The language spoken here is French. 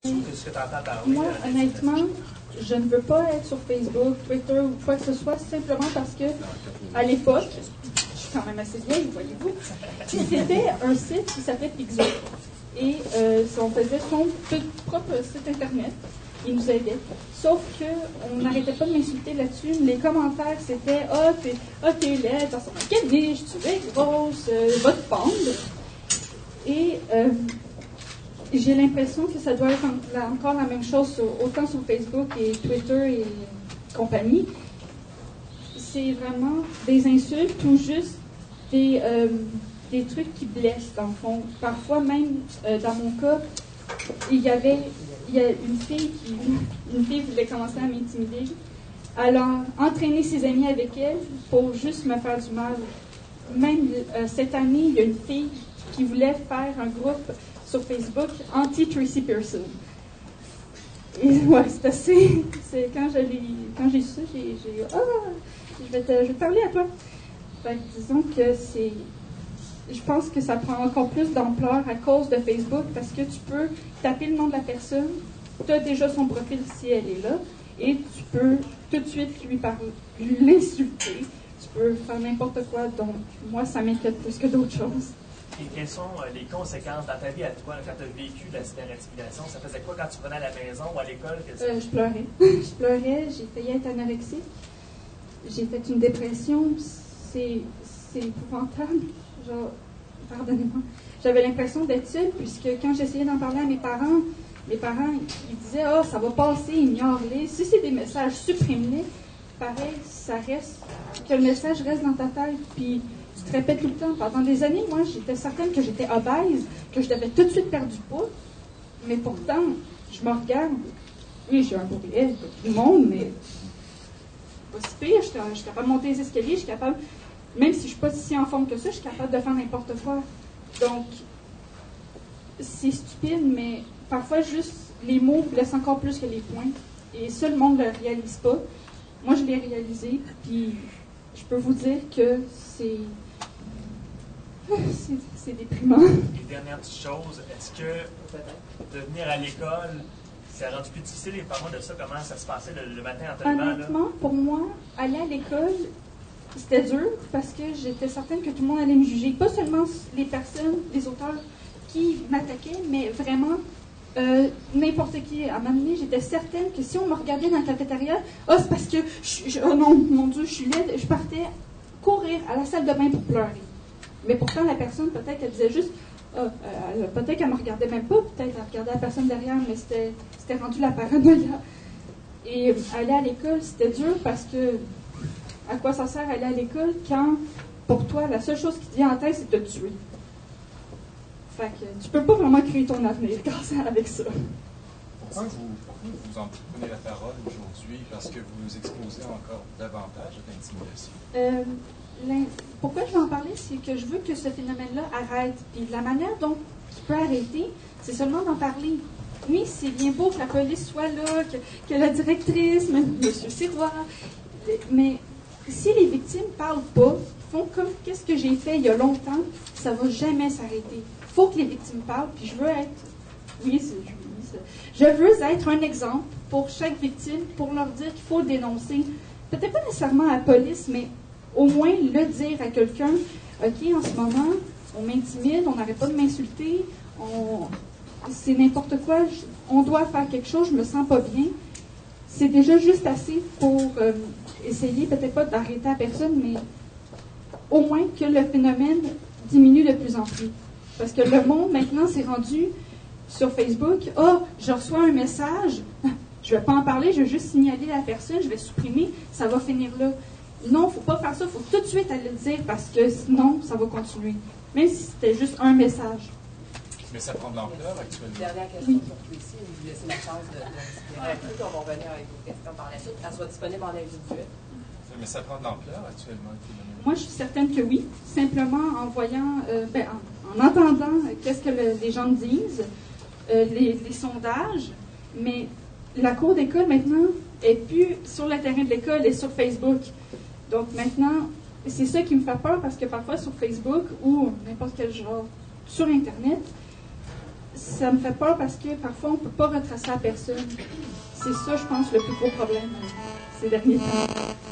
Ce que tu entends parler. Moi, honnêtement, je ne veux pas être sur Facebook, Twitter ou quoi que ce soit, simplement parce que, à l'époque, je suis quand même assez vieille, voyez-vous, c'était un site qui s'appelait Pixel. Et on faisait son propre site Internet. Il nous aidait. Sauf qu'on n'arrêtait pas de m'insulter là-dessus. Les commentaires, c'était « t'es laide, t'as son caniche, tu es grosse, va te pendre. » Et j'ai l'impression que ça doit être encore la même chose, autant sur Facebook et Twitter et compagnie. C'est vraiment des insultes ou juste des trucs qui blessent, dans le fond. Parfois, même, dans mon cas, il y a une fille voulait commencer à m'intimider. Elle a entraîné ses amis avec elle pour juste me faire du mal. Même cette année, il y a une fille qui voulait faire un groupe sur Facebook anti-Tracy Pearson. Et ouais, c'est assez. Quand j'ai su ça, j'ai dit je vais te parler à toi. Fait que disons que je pense que ça prend encore plus d'ampleur à cause de Facebook parce que tu peux taper le nom de la personne, tu as déjà son profil si elle est là, et tu peux tout de suite lui parler, l'insulter. Tu peux faire n'importe quoi. Donc, moi, ça m'inquiète plus que d'autres choses. Et quelles sont les conséquences dans ta vie à toi quand tu as vécu la cyberintimidation? Ça faisait quoi quand tu revenais à la maison ou à l'école? Je pleurais. Je pleurais, j'ai failli être anorexique. J'ai fait une dépression. C'est épouvantable. Genre, pardonnez-moi. J'avais l'impression d'être seule, puisque quand j'essayais d'en parler à mes parents, ils disaient « Ah, ça va passer, ignore-les. Si c'est des messages, supprime-les. » Pareil, ça reste, que le message reste dans ta tête, puis tu te répètes tout le temps. Pendant des années, moi, j'étais certaine que j'étais obèse, que je devais tout de suite perdre du poids. Mais pourtant, je me regarde. Oui, j'ai un beau réel, tout le monde, mais pas si pire. Je suis capable de monter les escaliers, je suis capable, même si je ne suis pas si en forme que ça, je suis capable de faire n'importe quoi. Donc, c'est stupide, mais parfois, juste les mots blessent encore plus que les points. Et ça, le monde ne le réalise pas. Moi, je l'ai réalisé, puis je peux vous dire que c'est déprimant. Et dernière petite chose, est-ce que de venir à l'école, ça a rendu plus difficile? Et parle-moi de ça, comment ça se passait le matin en te levant? Honnêtement, pour moi, aller à l'école, c'était dur parce que j'étais certaine que tout le monde allait me juger. Pas seulement les personnes, les auteurs qui m'attaquaient, mais vraiment n'importe qui. À un moment donné, j'étais certaine que si on me regardait dans la cafétéria, c'est parce que, oh non, mon Dieu, je suis laide, je partais courir à la salle de bain pour pleurer. Mais pourtant, la personne, peut-être qu'elle disait juste, peut-être qu'elle ne me regardait même pas, peut-être qu'elle regardait la personne derrière, mais c'était rendu la paranoïa. Et aller à l'école, c'était dur parce que, à quoi ça sert aller à l'école quand, pour toi, la seule chose qui te vient en tête, c'est de te tuer? Fait que tu peux pas vraiment créer ton avenir avec ça. Pourquoi vous en prenez la parole aujourd'hui? Parce que vous nous exposez encore davantage à l'intimidation. Pourquoi je vais en parler, c'est que je veux que ce phénomène-là arrête. Puis la manière dont il peut arrêter, c'est seulement d'en parler. Oui, c'est bien beau que la police soit là, que la directrice, même M. Sirois, mais si les victimes ne parlent pas, font comme qu'est-ce que j'ai fait il y a longtemps, ça ne va jamais s'arrêter. Il faut que les victimes parlent, puis je veux être un exemple pour chaque victime, pour leur dire qu'il faut le dénoncer. Peut-être pas nécessairement à la police, mais au moins le dire à quelqu'un. OK, en ce moment, on m'intimide, on n'arrête pas de m'insulter, c'est n'importe quoi, on doit faire quelque chose, je me sens pas bien. C'est déjà juste assez pour essayer, peut-être pas d'arrêter la personne, mais au moins que le phénomène diminue de plus en plus. Parce que le monde, maintenant, s'est rendu sur Facebook. Je reçois un message. Je ne vais pas en parler, je vais juste signaler la personne, je vais supprimer, ça va finir là. Non, il ne faut pas faire ça, il faut tout de suite aller le dire parce que sinon, ça va continuer. Même si c'était juste un message. Mais ça prend de l'ampleur actuellement. Dernière question pour Tracy, vous laissez la chance de respirer un peu, puis on va revenir avec vos questions par la suite. Elle soit disponible en individuel. Mais ça prend de l'ampleur actuellement, le phénomène. Moi, je suis certaine que oui. Simplement en voyant, en entendant qu'est-ce que les gens disent, les sondages, mais la cour d'école maintenant est plus sur le terrain de l'école, elle est sur Facebook. Donc maintenant, c'est ça qui me fait peur parce que parfois sur Facebook ou n'importe quel genre sur Internet, ça me fait peur parce que parfois, on ne peut pas retracer la personne. C'est ça, je pense, le plus gros problème ces derniers temps.